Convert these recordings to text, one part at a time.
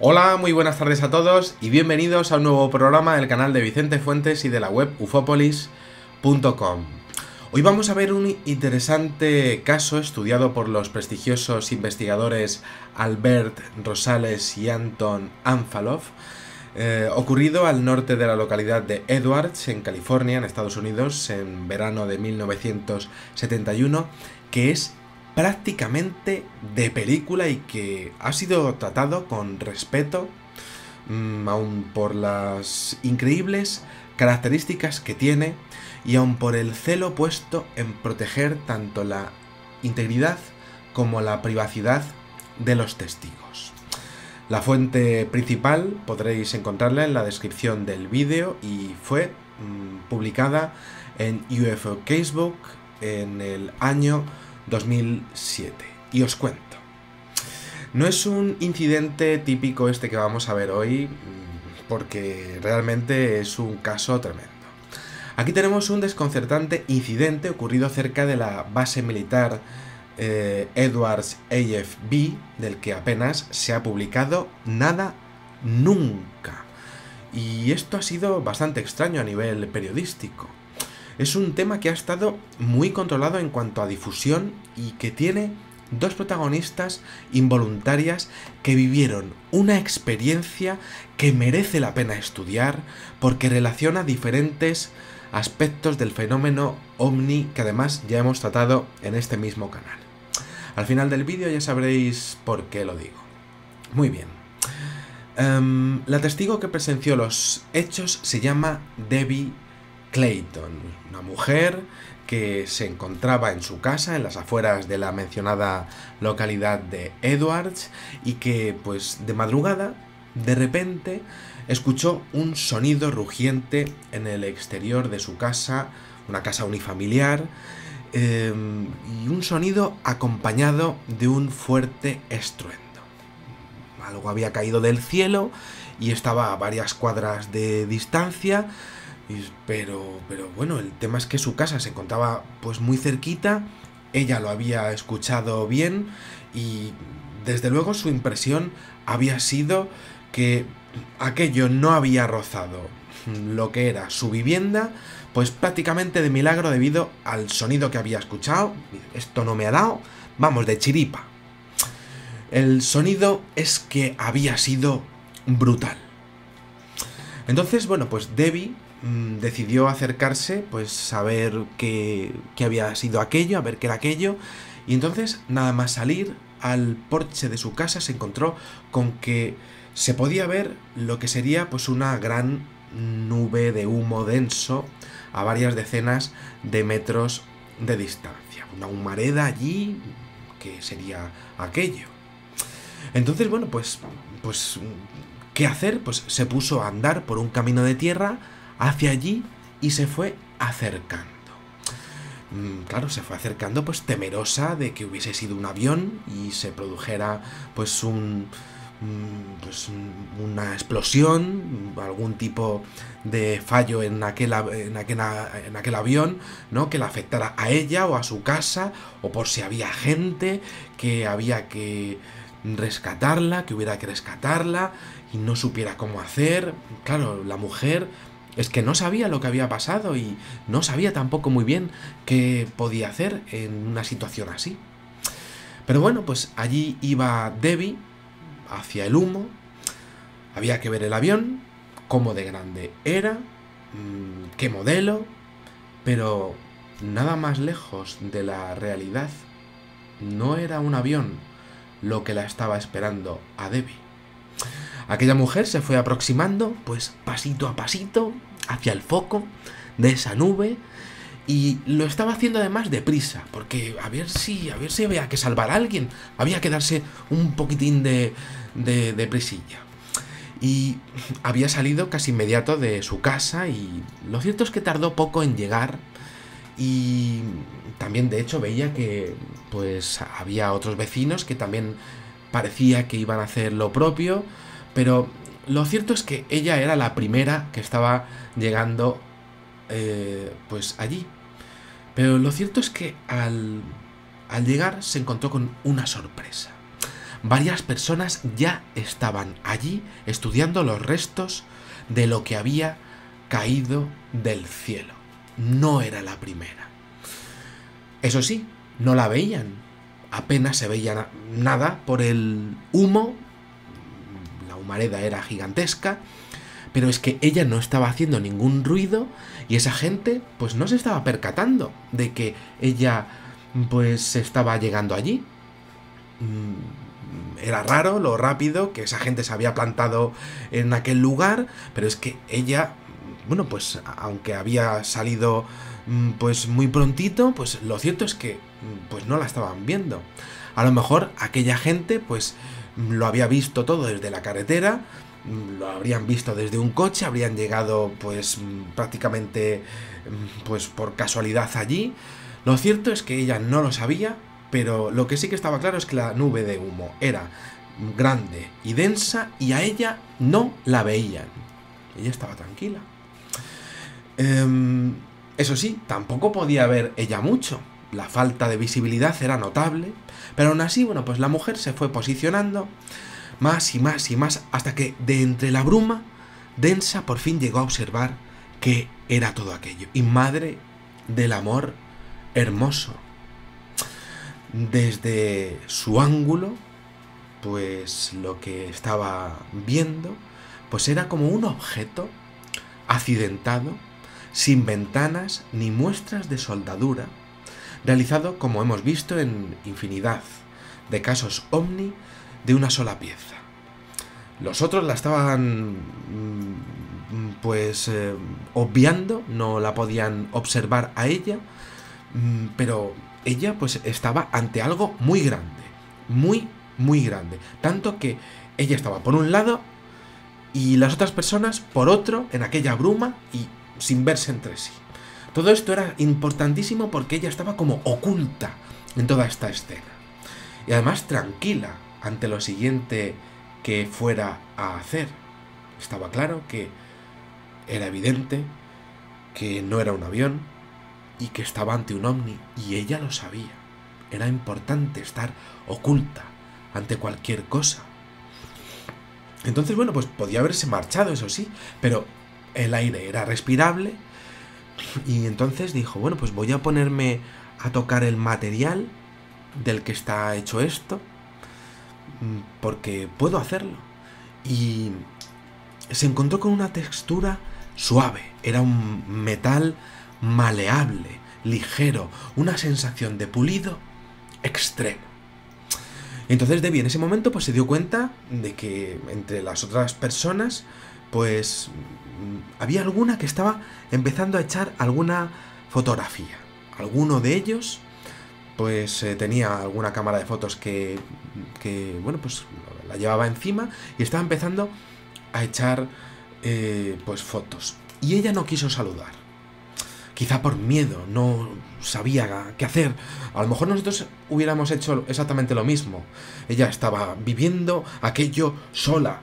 Hola, muy buenas tardes a todos y bienvenidos a un nuevo programa del canal de Vicente Fuentes y de la web ufopolis.com. Hoy vamos a ver un interesante caso estudiado por los prestigiosos investigadores Albert Rosales y Anton Anfalov, ocurrido al norte de la localidad de Edwards, en California, en Estados Unidos, en verano de 1971, que es prácticamente de película y que ha sido tratado con respeto, aun por las increíbles características que tiene y aun por el celo puesto en proteger tanto la integridad como la privacidad de los testigos. La fuente principal podréis encontrarla en la descripción del vídeo y fue publicada en UFO Casebook en el año 2007. Y os cuento. No es un incidente típico este que vamos a ver hoy, porque realmente es un caso tremendo. Aquí tenemos un desconcertante incidente ocurrido cerca de la base militar Edwards AFB, del que apenas se ha publicado nada nunca. Y esto ha sido bastante extraño a nivel periodístico. Es un tema que ha estado muy controlado en cuanto a difusión y que tiene dos protagonistas involuntarias que vivieron una experiencia que merece la pena estudiar porque relaciona diferentes aspectos del fenómeno ovni que además ya hemos tratado en este mismo canal. Al final del vídeo ya sabréis por qué lo digo. Muy bien. La testigo que presenció los hechos se llama Debbie Clayton, una mujer que se encontraba en su casa en las afueras de la mencionada localidad de Edwards y que, pues, de madrugada, de repente, escuchó un sonido rugiente en el exterior de su casa, una casa unifamiliar, y un sonido acompañado de un fuerte estruendo. Algo había caído del cielo y estaba a varias cuadras de distancia. Pero bueno, el tema es que su casa se encontraba pues muy cerquita, ella lo había escuchado bien y desde luego su impresión había sido que aquello no había rozado lo que era su vivienda, pues prácticamente de milagro debido al sonido que había escuchado. Esto no me ha dado, vamos, de chiripa. El sonido es que había sido brutal. Entonces, bueno, pues Debbie decidió acercarse, pues a ver qué había sido aquello, a ver qué era aquello, y entonces nada más salir al porche de su casa se encontró con que se podía ver lo que sería pues una gran nube de humo denso a varias decenas de metros de distancia, una humareda allí que sería aquello. Entonces, bueno, pues ¿qué hacer? Pues se puso a andar por un camino de tierra hacia allí y se fue acercando. Claro, se fue acercando pues temerosa de que hubiese sido un avión y se produjera pues una explosión, algún tipo de fallo en aquel avión, ¿no? Que la afectara a ella o a su casa, o por si había gente que había que rescatarla, que hubiera que rescatarla y no supiera cómo hacer. Claro, la mujer es que no sabía lo que había pasado y no sabía tampoco muy bien qué podía hacer en una situación así. Pero bueno, pues allí iba Debbie hacia el humo. Había que ver el avión, cómo de grande era, qué modelo, pero nada más lejos de la realidad. No era un avión lo que la estaba esperando a Debbie. Aquella mujer se fue aproximando, pues pasito a pasito, hacia el foco de esa nube y lo estaba haciendo además deprisa, porque a ver si había que salvar a alguien, había que darse un poquitín de prisilla. Y había salido casi inmediato de su casa y lo cierto es que tardó poco en llegar y también de hecho veía que pues había otros vecinos que también parecía que iban a hacer lo propio. Pero lo cierto es que ella era la primera que estaba llegando pues allí. Pero lo cierto es que al llegar se encontró con una sorpresa. varias personas ya estaban allí estudiando los restos de lo que había caído del cielo. No era la primera. Eso sí, no la veían. Apenas se veía nada por el humo. La humareda era gigantesca. Pero es que ella no estaba haciendo ningún ruido y esa gente pues no se estaba percatando de que ella pues estaba llegando allí. Era raro lo rápido que esa gente se había plantado en aquel lugar, pero es que ella, bueno, pues aunque había salido pues muy prontito, pues lo cierto es que pues no la estaban viendo. A lo mejor aquella gente pues lo había visto todo desde la carretera, lo habrían visto desde un coche, habrían llegado pues prácticamente pues por casualidad allí. Lo cierto es que ella no lo sabía, pero lo que sí que estaba claro es que la nube de humo era grande y densa y a ella no la veían. Ella estaba tranquila. Eso sí, tampoco podía ver ella mucho. La falta de visibilidad era notable, pero aún así, bueno, pues la mujer se fue posicionando más y más y más hasta que de entre la bruma densa por fin llegó a observar qué era todo aquello. Y madre del amor hermoso, desde su ángulo, pues lo que estaba viendo pues era como un objeto accidentado, sin ventanas ni muestras de soldadura, realizado, como hemos visto, en infinidad de casos ovni de una sola pieza. Los otros la estaban pues obviando, no la podían observar a ella, pero ella pues estaba ante algo muy grande, muy grande, tanto que ella estaba por un lado y las otras personas por otro, en aquella bruma y sin verse entre sí. Todo esto era importantísimo porque ella estaba como oculta en toda esta escena y además tranquila ante lo siguiente que fuera a hacer. Estaba claro que era evidente que no era un avión y que estaba ante un ovni, y ella lo sabía. Era importante estar oculta ante cualquier cosa. Entonces, bueno, pues podía haberse marchado, eso sí, pero el aire era respirable y entonces dijo, bueno, pues voy a ponerme a tocar el material del que está hecho esto, porque puedo hacerlo. Y se encontró con una textura suave, era un metal maleable, ligero, una sensación de pulido extremo. Entonces Debbie en ese momento pues se dio cuenta de que entre las otras personas pues había alguna que estaba empezando a echar alguna fotografía. Alguno de ellos pues tenía alguna cámara de fotos que bueno, pues la llevaba encima y estaba empezando a echar pues fotos. Y ella no quiso saludar. Quizá por miedo, no sabía qué hacer. A lo mejor nosotros hubiéramos hecho exactamente lo mismo. Ella estaba viviendo aquello sola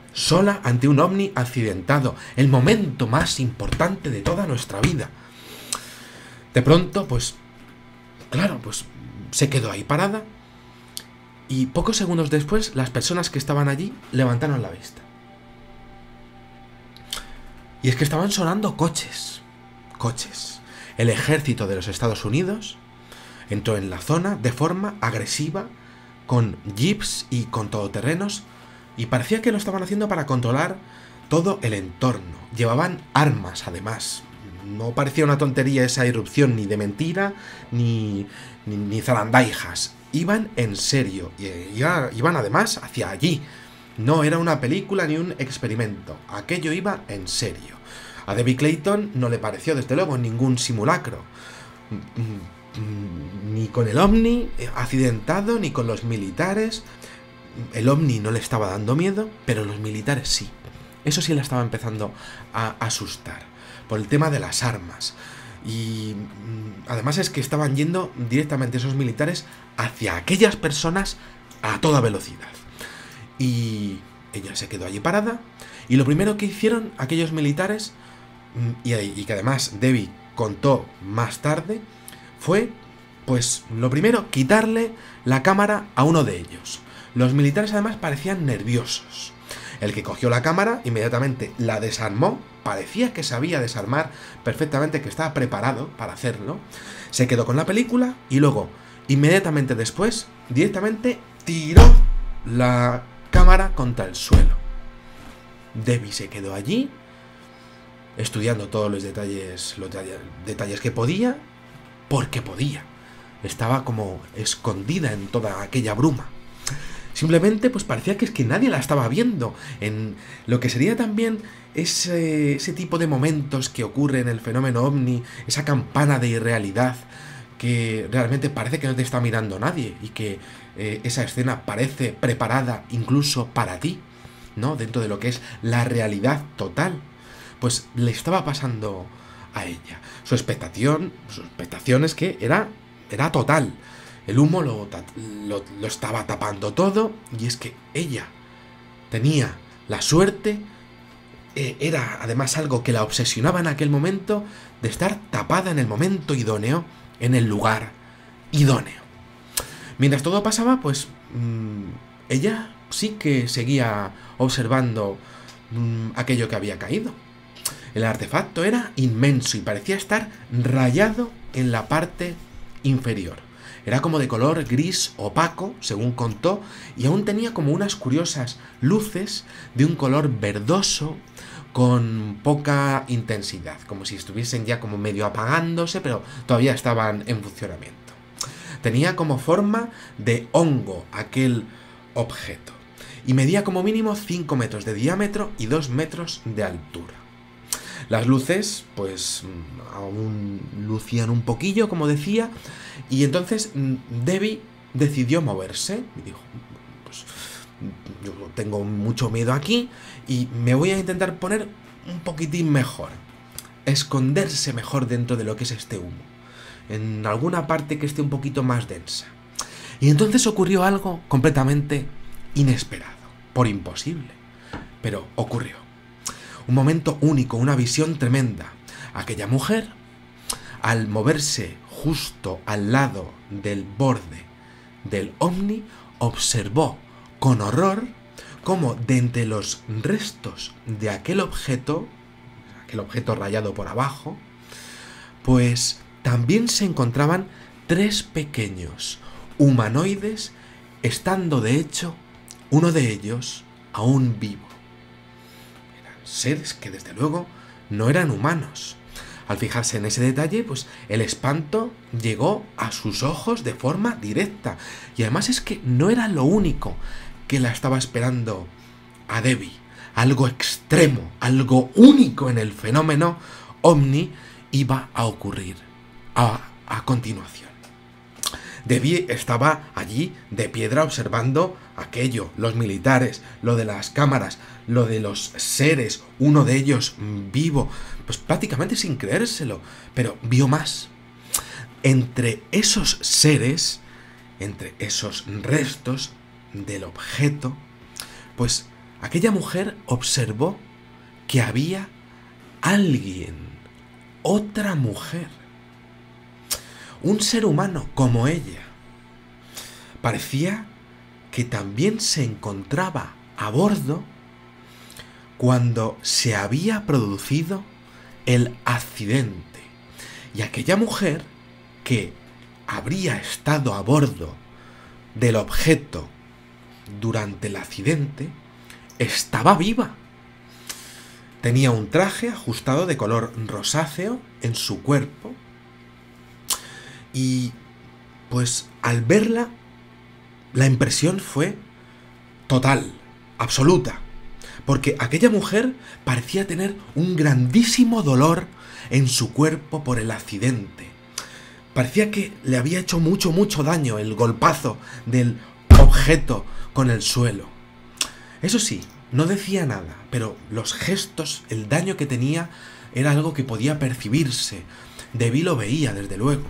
ante un ovni accidentado, el momento más importante de toda nuestra vida. De pronto, pues, claro, pues se quedó ahí parada y pocos segundos después las personas que estaban allí levantaron la vista. Y es que estaban sonando coches. El ejército de los Estados Unidos entró en la zona de forma agresiva, con jeeps y con todoterrenos, y parecía que lo estaban haciendo para controlar todo el entorno. Llevaban armas, además. No parecía una tontería esa irrupción, ni de mentira, ni zarandaijas. Iban en serio, y iban además hacia allí. No era una película ni un experimento, aquello iba en serio. A Debbie Clayton no le pareció, desde luego, ningún simulacro. Ni con el ovni accidentado, ni con los militares. El ovni no le estaba dando miedo, pero los militares sí. Eso sí la estaba empezando a asustar, por el tema de las armas. Y además es que estaban yendo directamente esos militares hacia aquellas personas a toda velocidad. Y ella se quedó allí parada, y lo primero que hicieron aquellos militares, y que además Debbie contó más tarde, fue, pues lo primero, quitarle la cámara a uno de ellos. Los militares además parecían nerviosos. El que cogió la cámara inmediatamente la desarmó, parecía que sabía desarmar perfectamente, que estaba preparado para hacerlo. Se quedó con la película y luego, inmediatamente después, directamente tiró la cámara contra el suelo. Debbie se quedó allí, estudiando todos los detalles que podía, porque podía. Estaba como escondida en toda aquella bruma. Simplemente pues parecía que es que nadie la estaba viendo. En lo que sería también ese tipo de momentos que ocurre en el fenómeno ovni, esa campana de irrealidad, que realmente parece que no te está mirando nadie y que esa escena parece preparada incluso para ti, ¿no? Dentro de lo que es la realidad total. Pues le estaba pasando a ella. Su expectación es que era total. El humo lo estaba tapando todo, y es que ella tenía la suerte, era además algo que la obsesionaba en aquel momento, de estar tapada en el momento idóneo, en el lugar idóneo. Mientras todo pasaba, pues ella sí que seguía observando aquello que había caído. El artefacto era inmenso y parecía estar rayado en la parte inferior. Era como de color gris opaco, según contó, y aún tenía como unas curiosas luces de un color verdoso con poca intensidad, como si estuviesen ya como medio apagándose, pero todavía estaban en funcionamiento. Tenía como forma de hongo aquel objeto, y medía como mínimo 5 metros de diámetro y 2 metros de altura. Las luces, pues, aún lucían un poquillo, como decía, y entonces Debbie decidió moverse y dijo, pues, yo tengo mucho miedo aquí y me voy a intentar poner un poquitín mejor, esconderse mejor dentro de lo que es este humo, en alguna parte que esté un poquito más densa. Y entonces ocurrió algo completamente inesperado, por imposible, pero ocurrió. Un momento único, una visión tremenda. Aquella mujer, al moverse justo al lado del borde del ovni, observó con horror cómo de entre los restos de aquel objeto rayado por abajo, pues también se encontraban 3 pequeños humanoides, estando de hecho uno de ellos aún vivo. Seres que desde luego no eran humanos. Al fijarse en ese detalle, pues el espanto llegó a sus ojos de forma directa. Y además es que no era lo único que la estaba esperando a Debbie. Algo extremo, algo único en el fenómeno ovni iba a ocurrir a continuación. Debbie estaba allí de piedra observando aquello, los militares, lo de las cámaras, lo de los seres, uno de ellos vivo, pues prácticamente sin creérselo, pero vio más. Entre esos seres, entre esos restos del objeto, pues aquella mujer observó que había alguien, otra mujer, un ser humano como ella. Parecía que también se encontraba a bordo cuando se había producido el accidente. Y aquella mujer que habría estado a bordo del objeto durante el accidente estaba viva. Tenía un traje ajustado de color rosáceo en su cuerpo. Y pues al verla, la impresión fue total, absoluta, porque aquella mujer parecía tener un grandísimo dolor en su cuerpo por el accidente. Parecía que le había hecho mucho daño el golpazo del objeto con el suelo. Eso sí, no decía nada, pero los gestos, el daño que tenía, era algo que podía percibirse. Debbie lo veía, desde luego.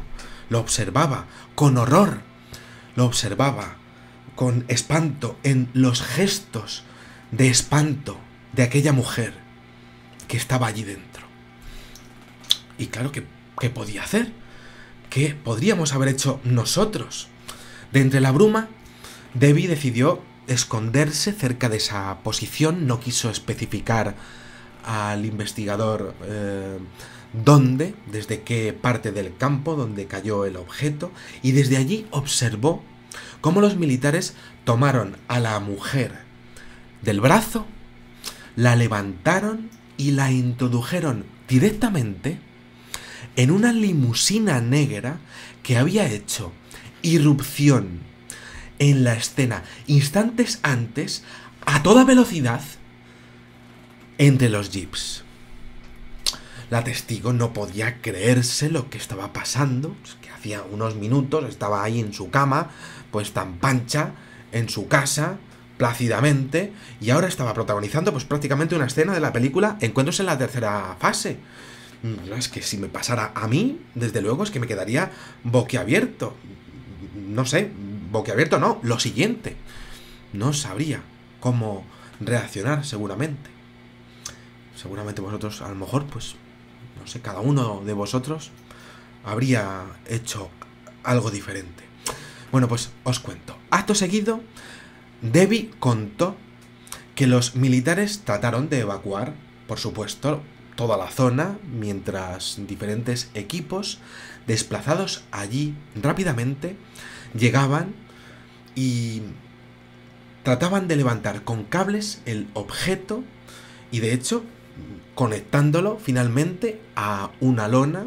Lo observaba con horror, lo observaba con espanto en los gestos de espanto de aquella mujer que estaba allí dentro. Y claro, ¿qué podía hacer? ¿Qué podríamos haber hecho nosotros? De entre la bruma, Debbie decidió esconderse cerca de esa posición, no quiso especificar al investigador dónde, desde qué parte del campo donde cayó el objeto, y desde allí observó cómo los militares tomaron a la mujer del brazo, la levantaron y la introdujeron directamente en una limusina negra que había hecho irrupción en la escena instantes antes, a toda velocidad, entre los jeeps. La testigo no podía creerse lo que estaba pasando, que hacía unos minutos estaba ahí en su cama, pues tan pancha, en su casa, plácidamente, y ahora estaba protagonizando pues prácticamente una escena de la película Encuentros en la tercera fase. Es que si me pasara a mí, desde luego es que me quedaría boquiabierto. No sé, boquiabierto no, lo siguiente. No sabría cómo reaccionar seguramente. Seguramente vosotros, a lo mejor, pues, no sé, cada uno de vosotros habría hecho algo diferente. Bueno, pues os cuento. Acto seguido, Debbie contó que los militares trataron de evacuar, por supuesto, toda la zona, mientras diferentes equipos desplazados allí rápidamente llegaban y trataban de levantar con cables el objeto y, de hecho, conectándolo finalmente a una lona.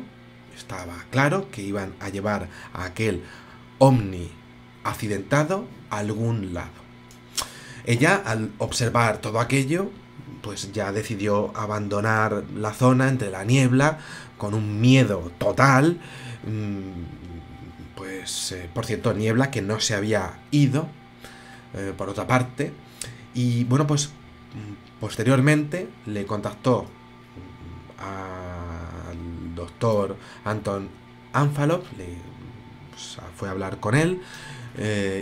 Estaba claro que iban a llevar a aquel ovni accidentado a algún lado. Ella, al observar todo aquello, pues ya decidió abandonar la zona entre la niebla con un miedo total. Pues, por cierto, niebla que no se había ido, por otra parte. Y bueno, pues posteriormente le contactó al doctor Anton Anfalov, fue a hablar con él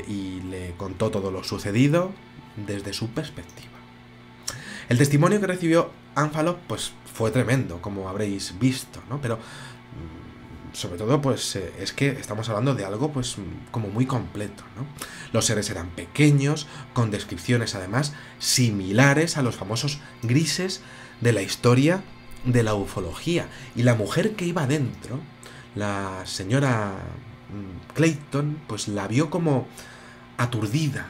y le contó todo lo sucedido desde su perspectiva. El testimonio que recibió Anfalov pues fue tremendo, como habréis visto, ¿no? Pero sobre todo pues es que estamos hablando de algo pues como muy completo, ¿no? Los seres eran pequeños, con descripciones además similares a los famosos grises de la historia de la ufología. Y la mujer que iba dentro, la señora Clayton, pues la vio como aturdida,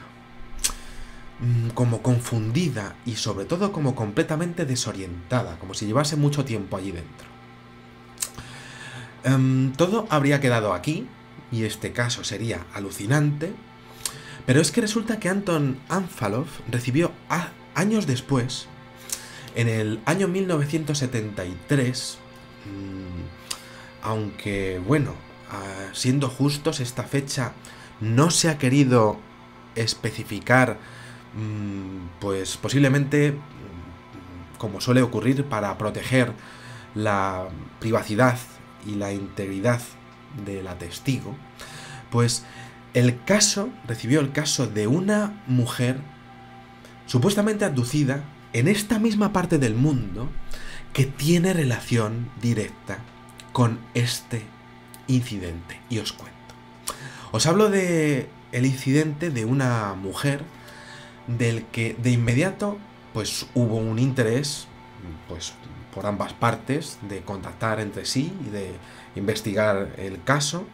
como confundida y sobre todo como completamente desorientada, como si llevase mucho tiempo allí dentro. Todo habría quedado aquí, y este caso sería alucinante, pero es que resulta que Anton Anfalov recibió años después, en el año 1973, aunque bueno, siendo justos, esta fecha no se ha querido especificar, pues posiblemente, como suele ocurrir, para proteger la privacidad y la integridad de la testigo, pues recibió el caso de una mujer supuestamente abducida en esta misma parte del mundo que tiene relación directa con este incidente. Y os cuento. Os hablo de el incidente de una mujer del que de inmediato pues hubo un interés pues por ambas partes de contactar entre sí y de investigar el caso,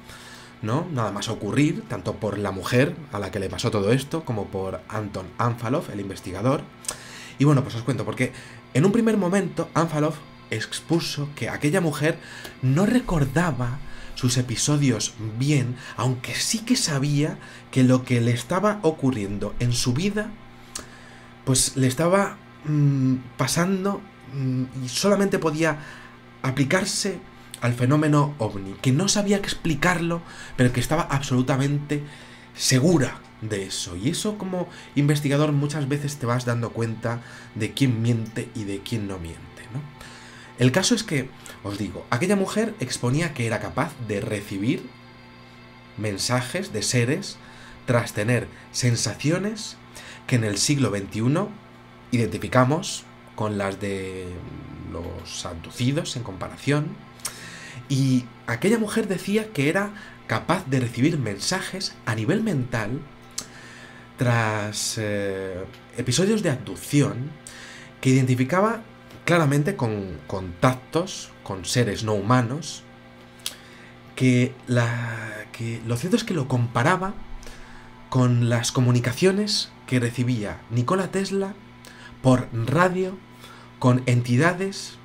¿no? Nada más ocurrir, tanto por la mujer a la que le pasó todo esto como por Anton Anfalov, el investigador. Y bueno, pues os cuento, porque en un primer momento Anfalov expuso que aquella mujer no recordaba sus episodios bien, aunque sí que sabía que lo que le estaba ocurriendo en su vida pues le estaba pasando y solamente podía aplicarse al fenómeno ovni, que no sabía explicarlo, pero que estaba absolutamente segura de eso. Y eso, como investigador, muchas veces te vas dando cuenta de quién miente y de quién no miente, ¿no? El caso es que, os digo, aquella mujer exponía que era capaz de recibir mensajes de seres tras tener sensaciones que en el siglo XXI identificamos con las de los abducidos en comparación. Y aquella mujer decía que era capaz de recibir mensajes a nivel mental tras episodios de abducción que identificaba claramente con contactos con seres no humanos, que lo cierto es que lo comparaba con las comunicaciones que recibía Nikola Tesla por radio con entidades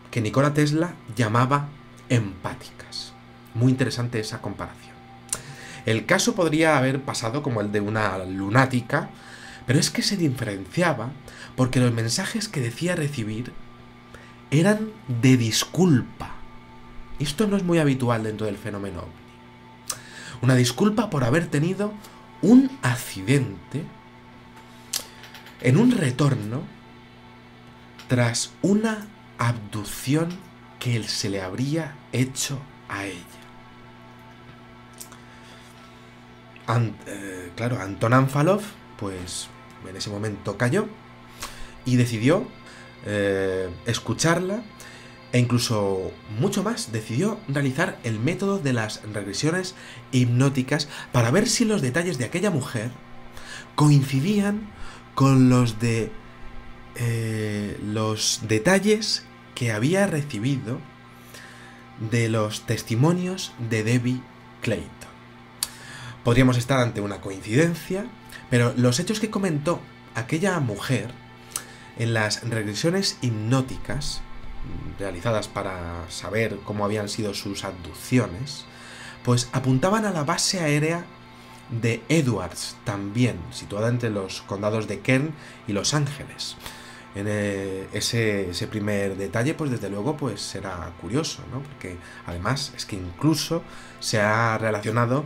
que Nikola Tesla llamaba empáticas. Muy interesante esa comparación. El caso podría haber pasado como el de una lunática, pero es que se diferenciaba porque los mensajes que decía recibir eran de disculpa. Esto no es muy habitual dentro del fenómeno ovni. Una disculpa por haber tenido un accidente en un retorno tras una abducción que él se le habría hecho a ella. Claro, Anton Anfalov, pues en ese momento cayó y decidió escucharla e incluso mucho más, decidió realizar el método de las regresiones hipnóticas para ver si los detalles de aquella mujer coincidían con los de los detalles que había recibido de los testimonios de Debbie Clayton. Podríamos estar ante una coincidencia, pero los hechos que comentó aquella mujer en las regresiones hipnóticas realizadas para saber cómo habían sido sus abducciones, pues apuntaban a la base aérea de Edwards, también situada entre los condados de Kern y Los Ángeles. En ese primer detalle, pues desde luego, pues será curioso, ¿no? Porque además es que incluso se ha relacionado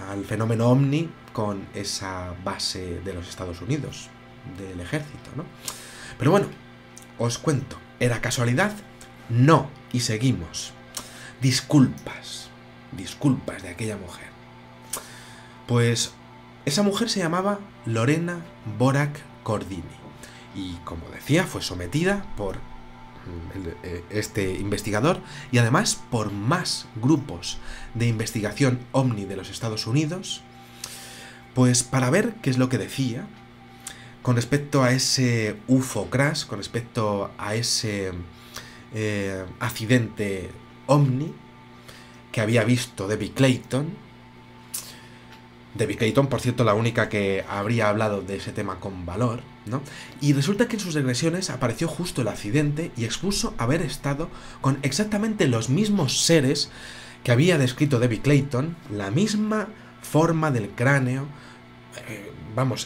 al fenómeno ovni con esa base de los Estados Unidos, del ejército, ¿no? Pero bueno, os cuento, ¿era casualidad? No, y seguimos. Disculpas de aquella mujer. Pues esa mujer se llamaba Lorena Borak Cordini y, como decía, fue sometida por este investigador y además por más grupos de investigación ovni de los Estados Unidos, pues para ver qué es lo que decía con respecto a ese UFO crash, con respecto a ese accidente ovni que había visto Debbie Clayton. Debbie Clayton, por cierto, la única que habría hablado de ese tema con valor, ¿no? Y resulta que en sus regresiones apareció justo el accidente y expuso haber estado con exactamente los mismos seres que había descrito Debbie Clayton, la misma forma del cráneo,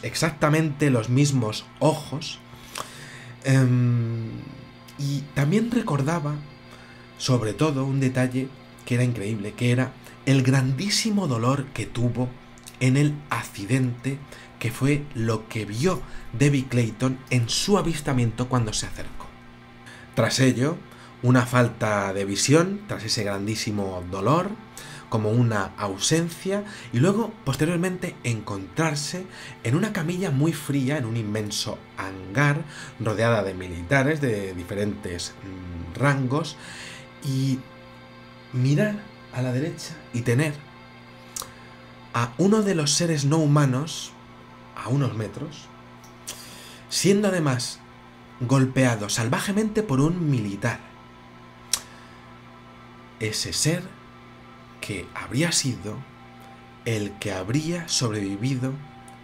exactamente los mismos ojos. Y también recordaba, sobre todo, un detalle que era increíble, que era el grandísimo dolor que tuvo en el accidente, que fue lo que vio Debbie Clayton en su avistamiento cuando se acercó. Tras ello, una falta de visión, tras ese grandísimo dolor, como una ausencia, y luego, posteriormente, encontrarse en una camilla muy fría, en un inmenso hangar, rodeada de militares de diferentes rangos, y mirar a la derecha y tener a uno de los seres no humanos, a unos metros, siendo además golpeado salvajemente por un militar. Ese ser que habría sido el que habría sobrevivido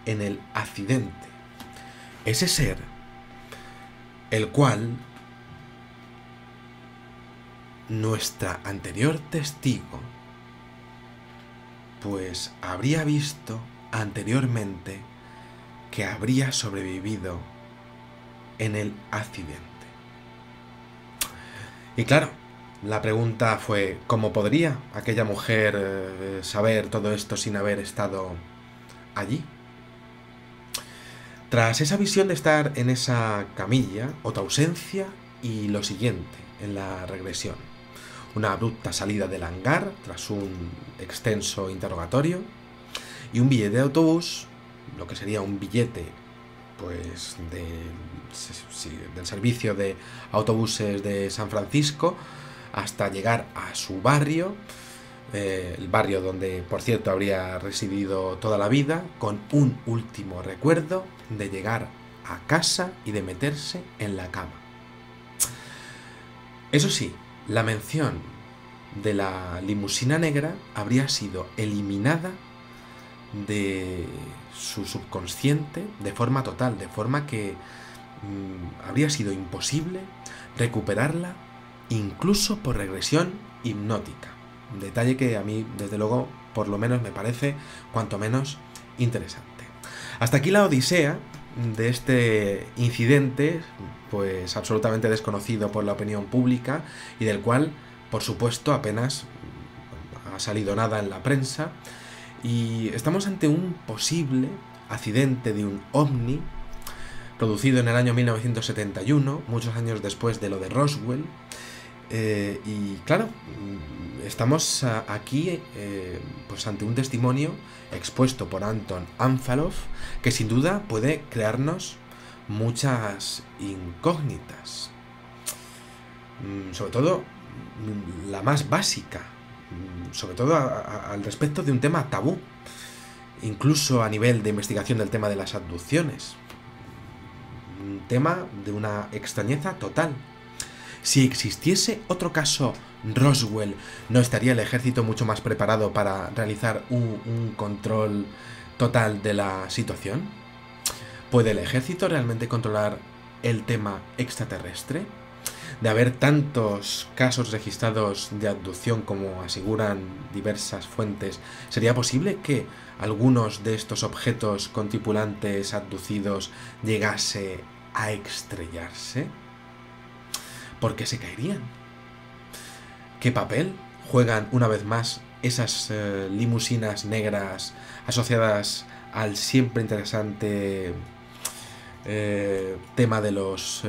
en el accidente. Ese ser, el cual nuestra anterior testigo pues habría visto anteriormente que habría sobrevivido en el accidente. Y claro, la pregunta fue, ¿cómo podría aquella mujer saber todo esto sin haber estado allí? Tras esa visión de estar en esa camilla, otra ausencia y lo siguiente en la regresión. Una abrupta salida del hangar tras un extenso interrogatorio y un billete de autobús, lo que sería un billete pues del servicio de autobuses de San Francisco hasta llegar a su barrio, el barrio donde, por cierto, habría residido toda la vida, con un último recuerdo de llegar a casa y de meterse en la cama. Eso sí, la mención de la limusina negra habría sido eliminada de su subconsciente de forma total, de forma que habría sido imposible recuperarla incluso por regresión hipnótica. Un detalle que a mí, desde luego, por lo menos me parece cuanto menos interesante. Hasta aquí la odisea de este incidente, pues absolutamente desconocido por la opinión pública y del cual, por supuesto, apenas ha salido nada en la prensa. Y estamos ante un posible accidente de un ovni producido en el año 1971, muchos años después de lo de Roswell. Y claro, estamos aquí pues ante un testimonio expuesto por Anton Anfalov que sin duda puede crearnos muchas incógnitas, sobre todo la más básica, sobre todo al respecto de un tema tabú, incluso a nivel de investigación del tema de las abducciones, un tema de una extrañeza total. Si existiese otro caso Roswell, ¿no estaría el ejército mucho más preparado para realizar un control total de la situación? ¿Puede el ejército realmente controlar el tema extraterrestre? De haber tantos casos registrados de abducción como aseguran diversas fuentes, ¿sería posible que algunos de estos objetos con tripulantes abducidos llegase a estrellarse? ¿Por qué se caerían? ¿Qué papel juegan una vez más esas limusinas negras asociadas al siempre interesante tema de los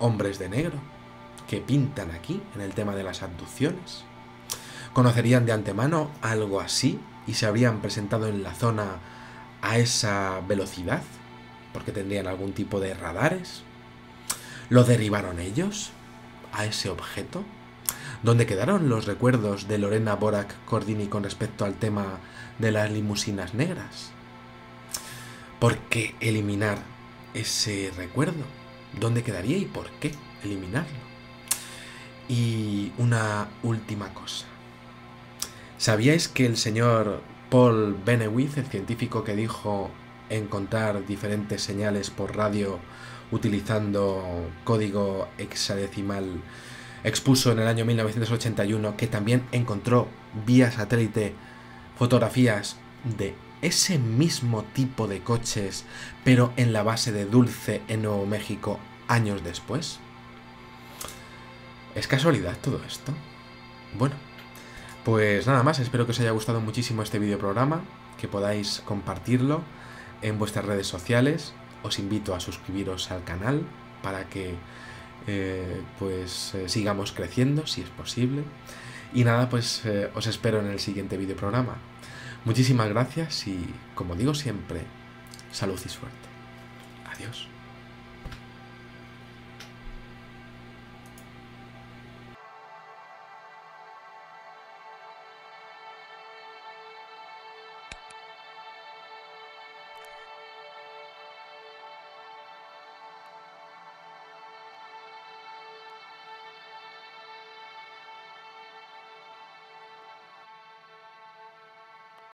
hombres de negro que pintan aquí en el tema de las abducciones? ¿Conocerían de antemano algo así y se habrían presentado en la zona a esa velocidad? ¿Porque tendrían algún tipo de radares? ¿Lo derribaron ellos a ese objeto? ¿Dónde quedaron los recuerdos de Lorena Borac Cordini con respecto al tema de las limusinas negras? ¿Por qué eliminar ese recuerdo? ¿Dónde quedaría y por qué eliminarlo? Y una última cosa. ¿Sabíais que el señor Paul Benewith, el científico que dijo encontrar diferentes señales por radio utilizando código hexadecimal, expuso en el año 1981 que también encontró vía satélite fotografías de ese mismo tipo de coches, pero en la base de Dulce, en Nuevo México, años después? ¿Es casualidad todo esto? Bueno, pues nada más, espero que os haya gustado muchísimo este videoprograma, que podáis compartirlo en vuestras redes sociales. Os invito a suscribiros al canal para que sigamos creciendo, si es posible. Y nada, pues os espero en el siguiente videoprograma. Muchísimas gracias y, como digo siempre, salud y suerte. Adiós.